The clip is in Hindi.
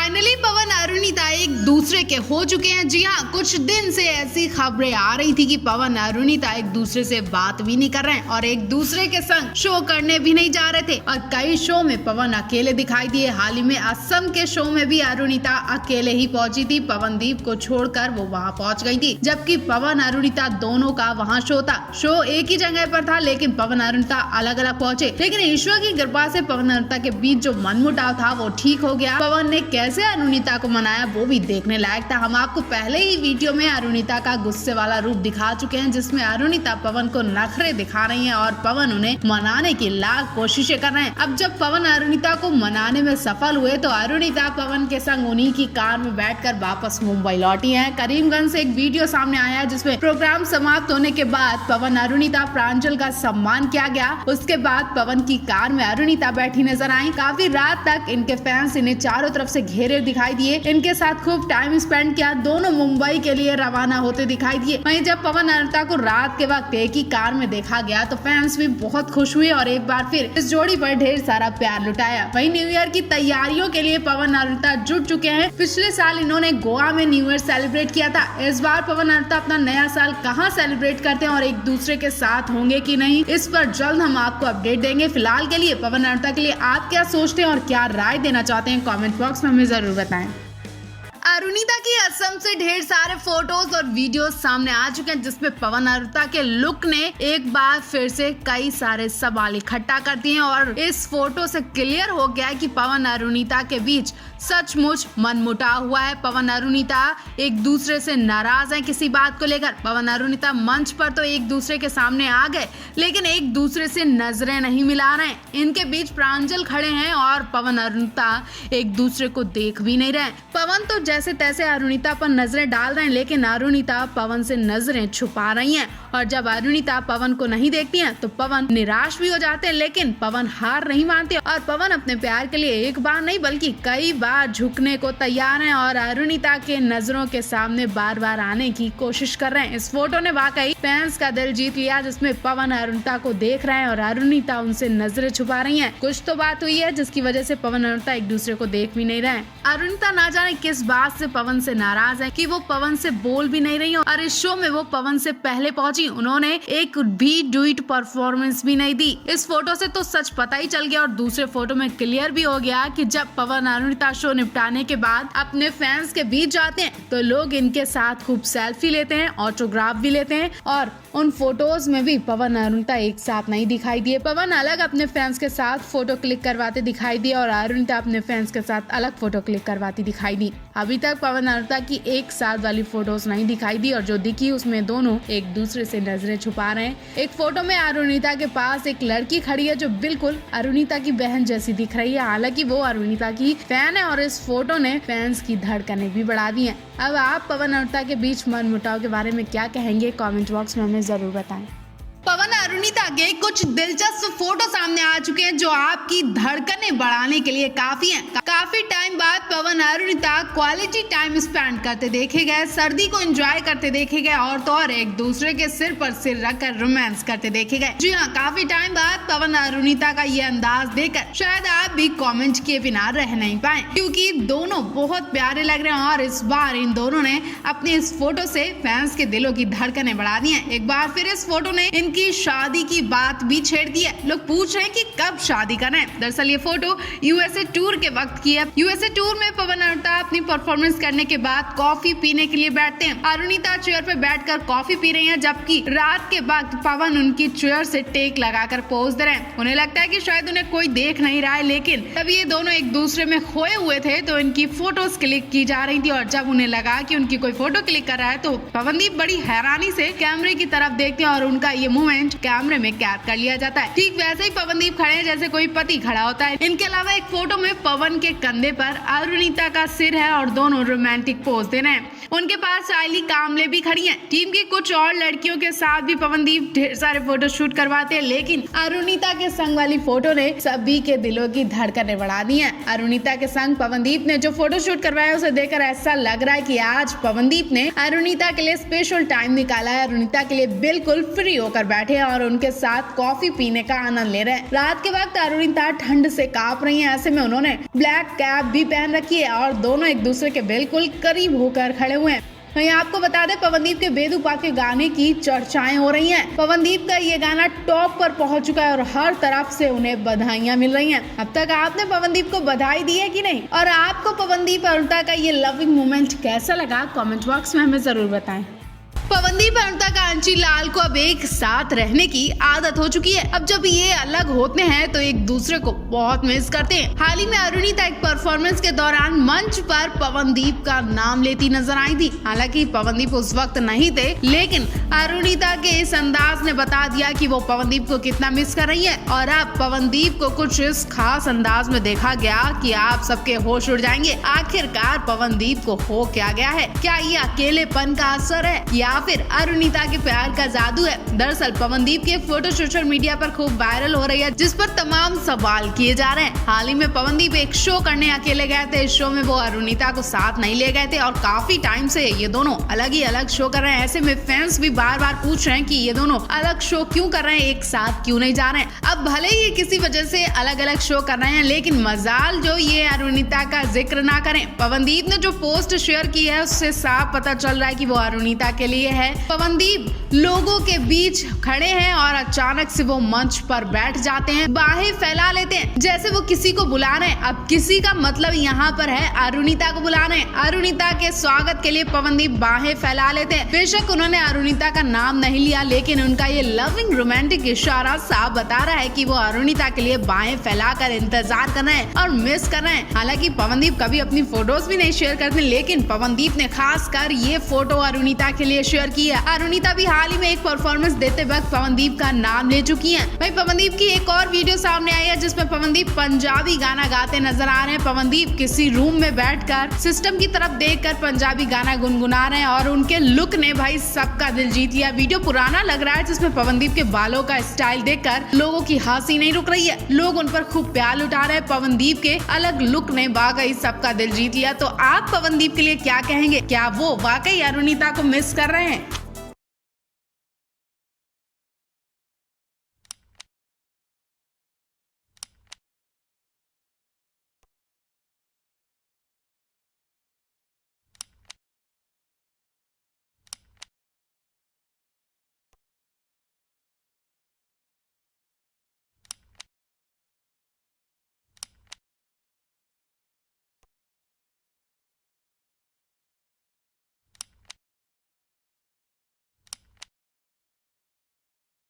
फाइनली पवन अरुणिता एक दूसरे के हो चुके हैं। जी हाँ, कुछ दिन से ऐसी खबरें आ रही थी कि पवन अरुणिता एक दूसरे से बात भी नहीं कर रहे हैं और एक दूसरे के संग शो करने भी नहीं जा रहे थे और कई शो में पवन अकेले दिखाई दिए। हाल ही में असम के शो में भी अरुणिता अकेले ही पहुंची थी। पवनदीप को छोड़कर वो वहां पहुंच गई थी, जबकि पवन अरुणिता दोनों का वहां शो था। शो एक ही जगह पर था लेकिन पवन अरुणिता अलग अलग पहुंचे। लेकिन ईश्वर की कृपा से पवन अरुणिता के बीच जो मनमुटाव था वो ठीक हो गया। पवन ने कैसे अरुणिता को मनाया वो भी देखने लायक था। हम आपको पहले ही वीडियो में अरुणिता का गुस्से वाला रूप दिखा चुके हैं, जिसमें अरुणिता पवन को नखरे दिखा रही है और पवन उन्हें मनाने की लाख कोशिशें कर रहे हैं। अब जब पवन अरुणिता को मनाने में सफल हुए तो अरुणिता पवन के संग उन्हीं की कार में बैठकर वापस मुंबई लौटी है। करीमगंज से एक वीडियो सामने आया जिसमें प्रोग्राम समाप्त होने के बाद पवन अरुणिता प्रांजल का सम्मान किया गया। उसके बाद पवन की कार में अरुणिता बैठी नजर आई। काफी रात तक इनके फैंस इन्हें चारों तरफ से घेरे दिखाई दिए। इनके साथ खूब टाइम स्पेंड किया। दोनों मुंबई के लिए रवाना होते दिखाई दिए। वहीं जब पवन अरुणिता को रात के वक्त एक ही कार में देखा गया तो फैंस भी बहुत खुश हुए और एक बार फिर इस जोड़ी पर ढेर सारा प्यार लुटाया। वहीं न्यू ईयर की तैयारियों के लिए पवन अरुणिता जुट चुके हैं। पिछले साल इन्होंने गोवा में न्यू ईयर सेलिब्रेट किया था। इस बार पवन अरुणिता अपना नया साल कहां सेलिब्रेट करते हैं और एक दूसरे के साथ होंगे कि नहीं, इस पर जल्द हम आपको अपडेट देंगे। फिलहाल के लिए पवन अरुणिता के लिए आप क्या सोचते हैं और क्या राय देना चाहते हैं, कमेंट बॉक्स में हमें जरूर बताएं। अरुणिता की असम से ढेर सारे फोटोज और वीडियोस सामने आ चुके हैं, जिसमें पवन अरुणिता के लुक ने एक बार फिर से कई सारे सवाल इकट्ठा कर दिए हैं और इस फोटो से क्लियर हो गया है कि पवन अरुणिता के बीच सचमुच मनमुटाव हुआ है। पवन अरुणिता एक दूसरे से नाराज हैं किसी बात को लेकर। पवन अरुणिता मंच पर तो एक दूसरे के सामने आ गए लेकिन एक दूसरे से नजरें नहीं मिला रहे। इनके बीच प्रांजल खड़े हैं और पवन अरुणिता एक दूसरे को देख भी नहीं रहे। पवन तो जैसे तैसे अरुणिता पर नजरें डाल रहे हैं लेकिन अरुणिता पवन से नजरें छुपा रही हैं और जब अरुणिता पवन को नहीं देखती हैं तो पवन निराश भी हो जाते हैं। लेकिन पवन हार नहीं मानते और पवन अपने प्यार के लिए एक बार नहीं बल्कि कई बार झुकने को तैयार हैं और अरुणिता के नजरों के सामने बार बार आने की कोशिश कर रहे हैं। इस फोटो ने वाकई फैंस का दिल जीत लिया, जिसमें पवन अरुणिता को देख रहे हैं और अरुणिता उनसे नजरें छुपा रही हैं। कुछ तो बात हुई है जिसकी वजह से पवन अरुणिता एक दूसरे को देख भी नहीं रहे। अरुणिता ना जाने किस बात से पवन से नाराज है कि वो पवन से बोल भी नहीं रही और इस शो में वो पवन से पहले पहुंची। उन्होंने एक भी डुएट परफॉर्मेंस भी नहीं दी। इस फोटो से तो सच पता ही चल गया और दूसरे फोटो में क्लियर भी हो गया कि जब पवन अरुणिता शो निपटाने के बाद अपने फैंस के बीच जाते हैं तो लोग इनके साथ खूब सेल्फी लेते हैं, ऑटोग्राफ भी लेते हैं और उन फोटोज में भी पवन अरुणिता एक साथ नहीं दिखाई दिए। पवन अलग अपने फैंस के साथ फोटो क्लिक करवाते दिखाई दिए और अरुणिता अपने फैंस के साथ अलग फोटो क्लिक करवाती दिखाई दी। अभी तक पवन अरुणिता की एक साथ वाली फोटोज नहीं दिखाई दी और जो दिखी उसमें दोनों एक दूसरे से नजरें छुपा रहे हैं। एक फोटो में अरुणिता के पास एक लड़की खड़ी है जो बिल्कुल अरुणिता की बहन जैसी दिख रही है। हालांकि वो अरुणिता की फैन है और इस फोटो ने फैंस की धड़कनें भी बढ़ा दी हैं। अब आप पवन अरुणिता के बीच मनमुटाव के बारे में क्या कहेंगे, कमेंट बॉक्स में हमें जरूर बताएं। पवन अरुणिता के कुछ दिलचस्प फोटो सामने आ चुके हैं जो आपकी धड़कनें बढ़ाने के लिए काफी हैं। काफी टाइम बाद पवन अरुणिता क्वालिटी टाइम स्पेंड करते देखे गए, सर्दी को एंजॉय करते देखे गए और तो और एक दूसरे के सिर पर सिर रखकर रोमांस करते देखे गए। जी हाँ, काफी टाइम बाद पवन अरुणिता का ये अंदाज देखकर शायद आप भी कॉमेंट किए बिना रह नहीं पाए, क्योंकि दोनों बहुत प्यारे लग रहे हैं और इस बार इन दोनों ने अपने इस फोटो से फैंस के दिलों की धड़कनें बढ़ा दी है। एक बार फिर इस फोटो ने की शादी की बात भी छेड़ दी है। लोग पूछ रहे हैं कि कब शादी करना है। दरअसल ये फोटो यूएसए टूर के वक्त की है। यूएसए टूर में पवन अरुणिता अपनी परफॉर्मेंस करने के बाद कॉफी पीने के लिए बैठते हैं। अरुणिता चेयर पे बैठकर कॉफी पी रही हैं, जबकि रात के वक्त पवन उनकी चेयर से टेक लगाकर पोज दे रहे हैं। उन्हें लगता है कि शायद उन्हें कोई देख नहीं रहा है, लेकिन तब ये दोनों एक दूसरे में खोए हुए थे तो इनकी फोटोज क्लिक की जा रही थी और जब उन्हें लगा कि उनकी कोई फोटो क्लिक कर रहा है तो पवनदीप बड़ी हैरानी से कैमरे की तरफ देखते हैं और उनका ये मोमेंट कैमरे में कैद कर लिया जाता है। ठीक वैसे ही पवनदीप खड़े हैं जैसे कोई पति खड़ा होता है। इनके अलावा एक फोटो में पवन के कंधे पर अरुणिता का सिर है और दोनों रोमांटिक पोज दे रहे हैं। उनके पास साइली कामले भी खड़ी हैं। टीम की कुछ और लड़कियों के साथ भी पवनदीप ढेर सारे फोटो शूट करवाते हैं, लेकिन अरुणिता के संग वाली फोटो ने सभी के दिलों की धड़कनें बढ़ा दी हैं। अरुणिता के संग पवनदीप ने जो फोटो शूट करवाया उसे देखकर ऐसा लग रहा है कि आज पवनदीप ने अरुणिता के लिए स्पेशल टाइम निकाला है। अरुणिता के लिए बिल्कुल फ्री होकर बैठे हैं और उनके साथ कॉफी पीने का आनंद ले रहे हैं। रात के वक्त अरुणिता ठंड से कांप रही हैं। ऐसे में उन्होंने ब्लैक कैप भी पहन रखी है और दोनों एक दूसरे के बिल्कुल करीब होकर खड़े हुए हैं। वहीं आपको बता दें, पवनदीप के बेवफा के गाने की चर्चाएं हो रही हैं। पवनदीप का ये गाना टॉप पर पहुंच चुका है और हर तरफ से उन्हें बधाइयां मिल रही हैं। अब तक आपने पवनदीप को बधाई दी है कि नहीं, और आपको पवनदीप और अरुणिता का ये लविंग मोमेंट कैसा लगा, कमेंट बॉक्स में हमें जरूर बताएं। पवनदीप और अरुणिता का अंशी लाल को अब एक साथ रहने की आदत हो चुकी है। अब जब ये अलग होते हैं तो एक दूसरे को बहुत मिस करते हैं। हाल ही में अरुणिता एक परफॉर्मेंस के दौरान मंच पर पवनदीप का नाम लेती नजर आई थी। हालांकि पवनदीप उस वक्त नहीं थे, लेकिन अरुणिता के इस अंदाज ने बता दिया कि वो पवनदीप को कितना मिस कर रही है। और अब पवनदीप को कुछ इस खास अंदाज में देखा गया कि आप सबके होश उड़ जाएंगे। आखिरकार पवनदीप को हो क्या गया है? क्या ये अकेलेपन का असर है या फिर अरुणिता के प्यार का जादू है? दरअसल पवनदीप की फोटो सोशल मीडिया पर खूब वायरल हो रही है, जिस पर तमाम सवाल किए जा रहे हैं। हाल ही में पवनदीप एक शो करने अकेले गए थे। इस शो में वो अरुणिता को साथ नहीं ले गए थे और काफी टाइम से ये दोनों अलग ही अलग शो कर रहे हैं। ऐसे में फैंस भी बार बार पूछ रहे हैं कि ये दोनों अलग शो क्यों कर रहे हैं, एक साथ क्यों नहीं जा रहे हैं। अब भले ही किसी वजह से अलग अलग शो कर रहे हैं, लेकिन मजाल जो ये अरुणिता का जिक्र ना करें। पवनदीप ने जो पोस्ट शेयर की है उससे साफ पता चल रहा है कि वो अरुणिता के लिए है। पवनदीप लोगों के बीच खड़े हैं और अचानक से वो मंच पर बैठ जाते हैं, बाहें फैला लेते हैं जैसे वो किसी को बुला रहे हैं। अब किसी का मतलब यहाँ पर है अरुणिता को बुला रहे हैं। अरुणिता के स्वागत के लिए पवनदीप बाहें फैला लेते हैं। बेशक उन्होंने अरुणिता का नाम नहीं लिया, लेकिन उनका ये लविंग रोमांटिक इशारा साफ बता रहा है कि वो अरुणिता के लिए बाहें फैलाकर इंतजार कर रहे हैं और मिस कर रहे हैं। हालांकि पवनदीप कभी अपनी फोटोज भी नहीं शेयर करते, लेकिन पवनदीप ने खास कर ये फोटो अरुणिता के लिए शेयर की है। अरुणिता भी हाल ही में एक परफॉर्मेंस देते वक्त पवनदीप का नाम ले चुकी हैं। वहीं पवनदीप की एक और वीडियो सामने आई है जिसमें पवनदीप पंजाबी गाना गाते नजर आ रहे हैं। पवनदीप किसी रूम में बैठकर सिस्टम की तरफ देखकर पंजाबी गाना गुनगुना रहे हैं और उनके लुक ने भाई सबका दिल जीत लिया। वीडियो पुराना लग रहा है जिसमें पवनदीप के बालों का स्टाइल देखकर लोगों की हंसी नहीं रुक रही है। लोग उन पर खूब प्यार लुटा रहे हैं। पवनदीप के अलग लुक ने वाकई सबका दिल जीत लिया। तो आप पवनदीप के लिए क्या कहेंगे? क्या वो वाकई अरुणिता को मिस कर रहे हैं?